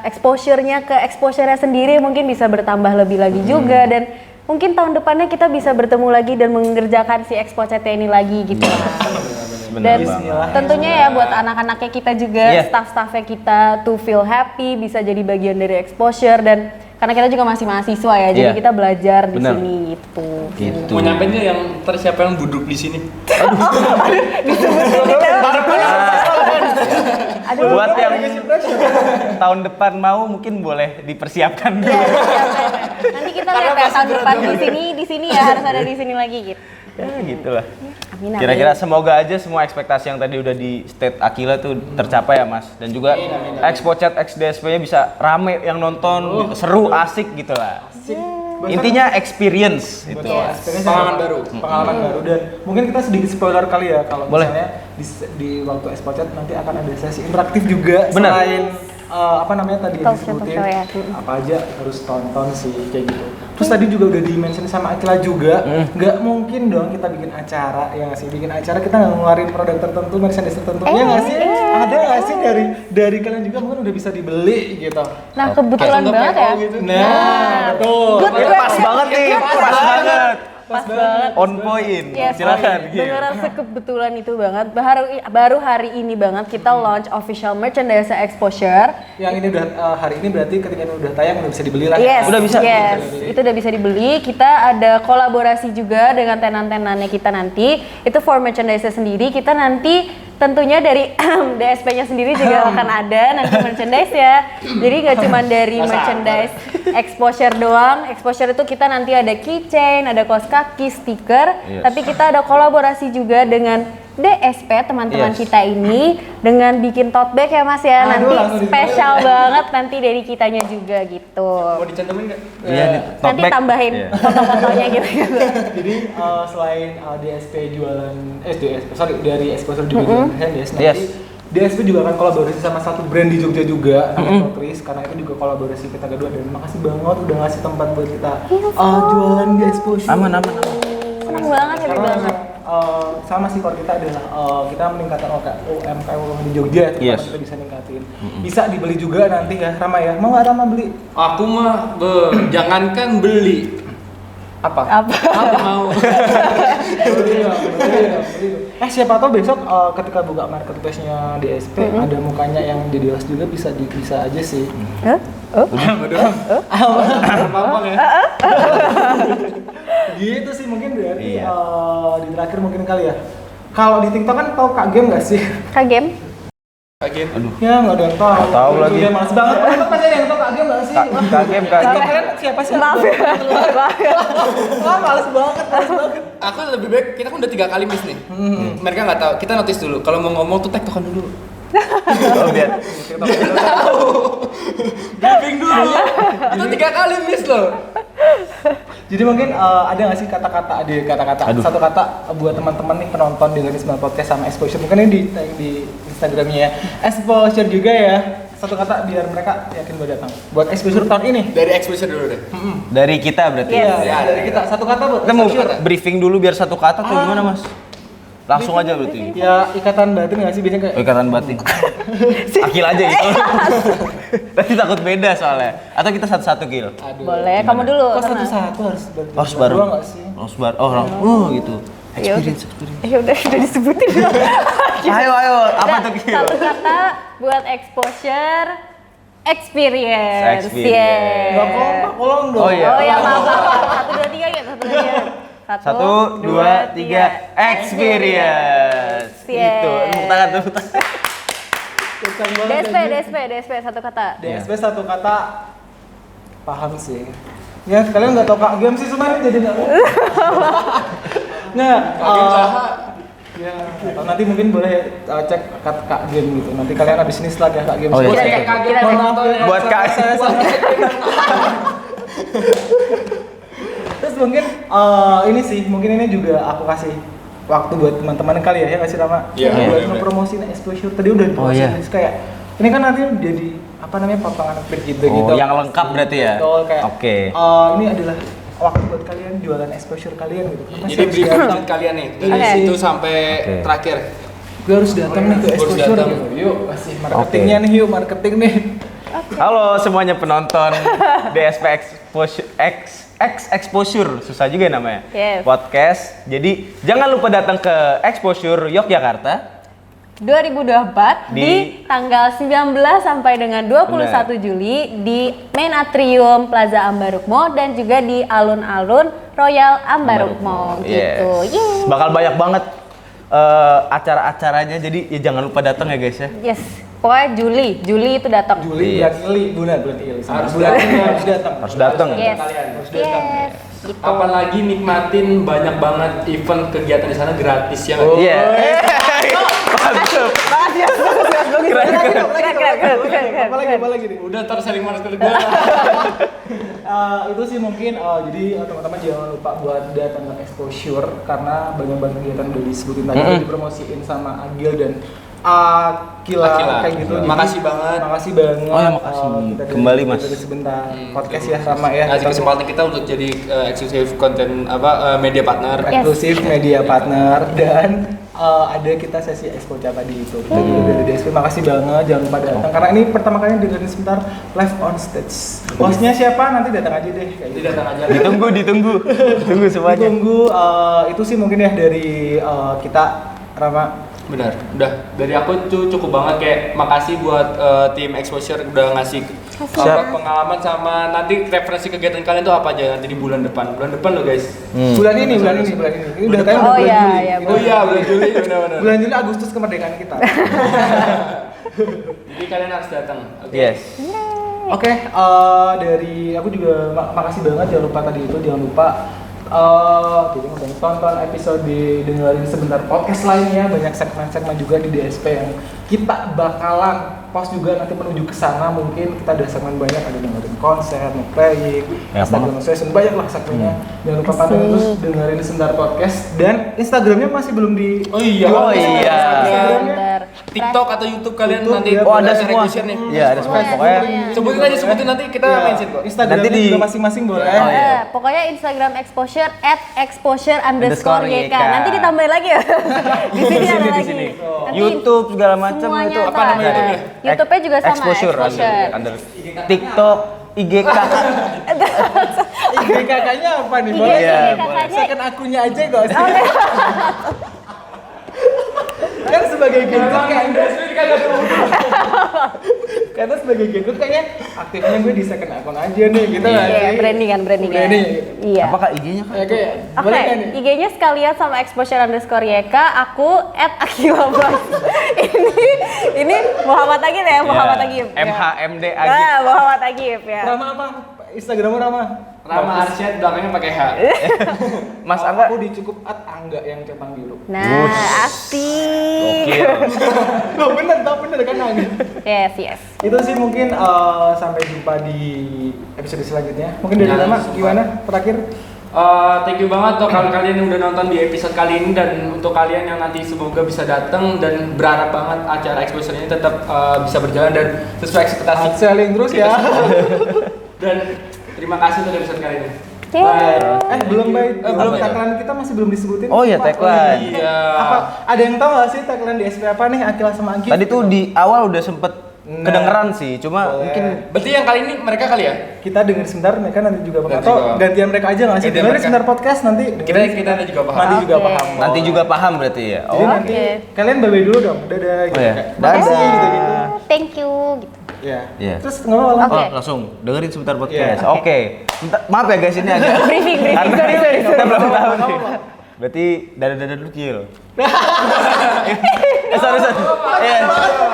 exposure-nya ke exposure-nya sendiri mungkin bisa bertambah lebih lagi juga, dan mungkin tahun depannya kita bisa bertemu lagi dan mengerjakan si Expo-Chat ini lagi gitu. Dan tentunya ya buat anak-anaknya kita juga, Iya. staff-staffnya kita to feel happy, bisa jadi bagian dari exposure, dan karena kita juga masih mahasiswa ya, jadi Iya. kita belajar di Bener. sini gitu. Gitu. Mau nyampein nggak yang siapa yang duduk di sini? Aduh, Buat yang tahun depan mau mungkin boleh dipersiapkan dulu. nanti kita lihat ya tahun depan di sini ya, harus ada di sini lagi gitu. Ya gitulah. Amin, amin. Kira-kira semoga aja semua ekspektasi yang tadi udah di state Akila tuh tercapai ya mas. Dan juga Expo-Chat XDSP-nya bisa rame yang nonton, seru, asik gitu lah. Intinya experience gitu. Pengalaman baru. Pengalaman baru, dan mungkin kita sedikit spoiler kali ya kalau Boleh. misalnya di waktu Expo-Chat nanti akan ada sesi interaktif juga. Bener. Selain apa namanya tadi yang Talk show, disebutin, talk show ya. apa aja harus tonton sih kayak gitu. Terus tadi juga udah di-mention sama Akila juga, nggak mungkin dong kita bikin acara, ya nggak sih? Bikin acara kita nggak ngeluarin produk tertentu, merchandise tertentu, ya nggak sih? Ada nggak sih dari kalian juga mungkin udah bisa dibeli gitu? Nah kebetulan Langsung ke banget PO ya. gitu. Nah, betul. Good Ini pas banget nih, pas banget. Pas banget. On point. Yes, Silakan. beneran sekebetulan itu banget. Baru hari ini banget kita launch official merchandise Exposure. Yang ini udah hari ini berarti ketika ini udah tayang udah bisa dibeli lah. Yes, Udah bisa? yes, Bisa dibeli. itu udah bisa dibeli. Kita ada kolaborasi juga dengan tenan-tenannya kita nanti. Itu for merchandise sendiri. Kita nanti tentunya dari DSP-nya sendiri juga akan ada nanti merchandise ya. Jadi nggak cuma dari merchandise Exposure doang. Exposure itu kita nanti ada keychain, ada kaos kaki, stiker. Yes. Tapi kita ada kolaborasi juga dengan DSP teman-teman Yes. kita ini dengan bikin tote bag ya Mas ya. Aduh, Nanti langsung spesial banget nanti dari kitanya juga gitu. Mau dicantumin nggak? Iya, di tote Nanti bag. tambahin Iya. foto-fotonya gitu. Jadi selain DSP jualan DSP, sorry dari exposure juga jualan handbag, nanti Yes. DSP juga akan kolaborasi sama satu brand di Jogja juga, namanya Totris, karena itu juga kolaborasi kita kedua. Dan makasih banget udah ngasih tempat buat kita jualan di exposure. Aman. Seneng banget, happy Karena banget. sama sih kalau kita adalah kita meningkatkan UMKM di Jogja, Yes. kita bisa ningkatin. Bisa dibeli juga nanti ya, Rama ya. Mau nggak Rama beli? Aku mah jangankan beli. Apa? Apa? Aku mau. Beli. Siapa tahu besok ketika buka marketplace-nya DSP ada mukanya yang jadi host juga, bisa aja sih. Hah? Oh? Apa ya? Gitu sih mungkin dari Iya. di terakhir mungkin kali ya. Kalau di TikTok kan tahu Kak Game nggak sih? Kak Game? Kaget. Ya nggak ada yang tahu. Nggak tahu lagi. Ya males banget. Itu pasti ada yang tahu Kak Game nggak sih? Kak Game. Kalian siapa sih? Maaf ya. Wah males banget. Aku lebih baik, kita kan udah 3 kali miss nih. Mereka nggak tahu. Kita notice dulu. Kalau mau ngomong tuh tektokan dulu. Oh, biar. Briefing dulu. Itu 3 kali miss loh. Jadi mungkin ada nggak sih kata-kata Aduh. satu kata buat teman-teman nih penonton dengerin semua podcast sama Exposure, mungkin ini di Instagramnya ya Exposure juga ya, satu kata biar mereka yakin buat datang buat Exposure tahun ini. Dari exposure dulu deh. Dari kita berarti. Yes. Iya, dari kita satu kata buat Kita mau Exposure. briefing dulu biar satu kata tuh gimana, Mas? Langsung aja berarti. Ya ikatan batin nggak sih biasanya kayak Ikatan batin. Akil aja gitu. Nanti takut beda soalnya. Atau kita satu-satu Gil. aduh. Boleh, kamu dulu. Kok Sana. satu-satu harus Harus bareng. berdua nggak sih? Harus bareng. Oh, gitu. Ya udah. Ya udah disebutin. Ayo. Apa Udah, tuh Gil? satu kata buat exposure, experience. Experience. Yeah. Nggak kompak, kolong dong. Oh, iya. Oh ya maaf. 1, 2, 3 ya. 1, 2, 3. 1, 2, 3. Experience. Yeah. Itu. Tepuk tangan, tepuk tangan. Kencang banget, DSP, satu kata. DSP satu kata paham sih. Ya kalian nggak tahu Kak Game sih semuanya jadi nggak. Nggak. Kaget Saha. Ya, atau nanti mungkin boleh cek Kak Game gitu. Nanti kalian abis ini setelah ya Kak Game. Oh, iya. Kita Kita cek. Mohon maaf ya, Buat Kak. saya salah. Terus mungkin ini sih, mungkin ini juga aku kasih waktu buat teman-teman kali ya nggak sih Rama? Iya, Buat iya, ngepromosiin Exposure tadi udah dipromosiin. iya. Terus kayak ini kan nanti jadi apa namanya potongan klip gitu Oh, gitu. yang lengkap berarti ya? Betul, kayak Oke. ini adalah waktu buat kalian jualan Exposure kalian gitu. Kenapa sih Ini harus briefing datang? buat kalian nih. Dari Oke. situ sampai Oke. terakhir. Gue harus datang nih ke Harus Exposure datang. gitu. Yuk, kasih marketingnya nih, yuk marketing nih. Halo semuanya penonton DSP Exposure, susah juga namanya. Yes. Podcast. Jadi jangan lupa datang ke Exposure Yogyakarta 2024 di tanggal 19 sampai dengan 21 Juli di Main Atrium Plaza Ambarukmo dan juga di alun-alun Royal Ambarukmo gitu. Yes. Yeay. Bakal banyak banget acara-acaranya, jadi ya jangan lupa datang ya guys ya. Yes. Pokoknya Juli itu datang. Juli Iya. bulan Ili. Harus bulan datang. ini harus datang. Harus datang. Yes. Harus datang. Yes. Gitu. Apalagi nikmatin banyak banget event kegiatan di sana gratis ya nggak? Iya. Mantap. Keren. Apa lagi nih? Udah ntar sering market gue. Itu sih mungkin jadi teman-teman jangan lupa buat datang ke Exposure karena banyak banget kegiatan udah disebutin tadi udah dipromosiin sama Agil dan Akila kayak gitu. Jadi, Makasih banget. Makasih banget. Oh ya, makasih. Kita Kembali, Mas. Kita sebentar podcast ya sama ya. Ngasih kesempatan kita untuk jadi eksklusif konten media partner. Yes. Eksklusif media partner dan ada kita sesi expo tadi itu. Kita juga dari DSP makasih banget, jangan lupa datang karena ini pertama kali dengerin sebentar live on stage. Hostnya siapa nanti datang aja deh kayak Jadi gitu. datang aja. Ditunggu semuanya. Ditunggu itu sih mungkin ya dari kita Rama. Benar, udah dari aku tuh cukup banget kayak makasih buat tim Exposure udah ngasih pengalaman sama nanti referensi kegiatan kalian tuh apa aja nanti di bulan depan loh guys. Bulan ini. Ini udah tayang Oh bulan iya, Juli. iya, Oh iya bulan Juli benar-benar. Bulan Juli Agustus kemerdekaan kita. Jadi kalian harus datang. Oke. Yes. Oke, dari aku juga makasih banget, jangan lupa tadi itu jangan lupa jadi tonton episode dengerin sebentar podcast lainnya, banyak segmen-segmen juga di DSP yang kita bakalan post juga nanti menuju ke sana. Mungkin kita ada segmen banyak, ada dengerin konser, playing, Instagram session, banyak lah segmennya. Jangan lupa pantengin terus dengerin sebentar podcast dan Instagramnya masih belum di Oh iya. Oh iya. Instagramnya Bentar. TikTok atau YouTube kalian YouTube, nanti ya. Oh, ada ada semua. requisition nih. Iya, ada semua. Pokoknya Sebutin aja, sebutin nanti kita mention kok. Instagramnya Nanti di- juga masing-masing boleh. Oh, iya. Pokoknya Instagram exposure @exposure_YK. YK. Nanti ditambahin lagi ya. Di sini ada lagi. sini. Nanti YouTube segala macam semuanya itu apa namanya ada. YouTube-nya? YouTube-nya juga sama Exposure, exposure. TikTok, IGK. IGKK-nya apa nih? IG Boleh? Iya, kakaknya. Second akunnya aja gak usah. Kan sebagai gadget kayak karena sebagai gadget kayaknya aktifnya gue di second akun aja nih gitu nggak Iya, sih? brandingan. Branding. Iya. Apakah IG-nya kan? Ya kayak Oke, boleh kan nih? IG-nya sekalian sama exposure_YK, aku @akilabas. ini Muhammad Agib ya, Muhammad Agib. MHMD Agib. Nah, Muhammad Agib ya. Rama apa? Instagrammu Rama? Rama Arsyad belakangnya pakai H. Mas Angga. Aku dicukup @angga yang centang biru. Nah, asik. Gokil. Loh bener kan Angga? Yes. Itu sih mungkin sampai jumpa di episode selanjutnya. Mungkin dari Ya, Rama sumpah. gimana terakhir? Thank you banget untuk kalian yang udah nonton di episode kali ini, dan untuk kalian yang nanti semoga bisa datang, dan berharap banget acara exposure ini tetap bisa berjalan dan sesuai ekspektasi. Selling terus ya. Dan terima kasih untuk episode kali ini. Yeay. Belum baik. belum ya? Tagline kita masih belum disebutin. Oh iya, Pak. tagline. Iya. Apa ada yang tahu nggak sih tagline di SP apa nih Akila sama Agi? Tadi tuh di awal udah sempet Nah. kedengeran sih, cuma Boleh. mungkin Berarti yang kali ini mereka kali ya? kita dengerin sebentar, mereka nanti juga bakal Nanti atau juga. gantian mereka aja nggak sih? Gantian Dengerin mereka. sebentar podcast nanti. Kita nanti juga paham. Nanti juga Oke. paham. nanti juga paham berarti ya. Jadi Oh, nanti Oke. kalian bye dulu dong. Dadah gitu. Oh iya. Kayak, makasih Dadah. gitu-gitu. Thank you gitu. Iya. Iya. Terus nggak apa-apa. Oke. Oh, langsung dengerin sebentar podcast. Iya. Oke. Maaf ya guys, ini agak Briefing. Karena kita belum tahu Nggak nih. apa-apa. Berarti dadah dulu Cil. Sorry. Iya.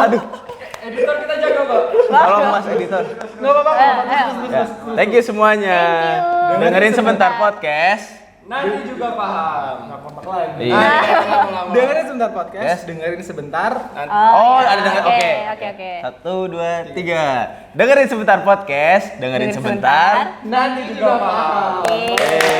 Aduh. Editor kita jaga, Pak. Tolong Mas editor. Nggak apa-apa. Ya. Thank you semuanya. Thank you. Dengerin sebentar podcast. Nanti juga paham. Nggak kompak lagi. Iya. Dengerin sebentar podcast. Dengerin sebentar. Oh, ada denger. Oke. Oke. 1 2 3. Dengerin sebentar podcast, dengerin sebentar. Nanti juga paham. Oke.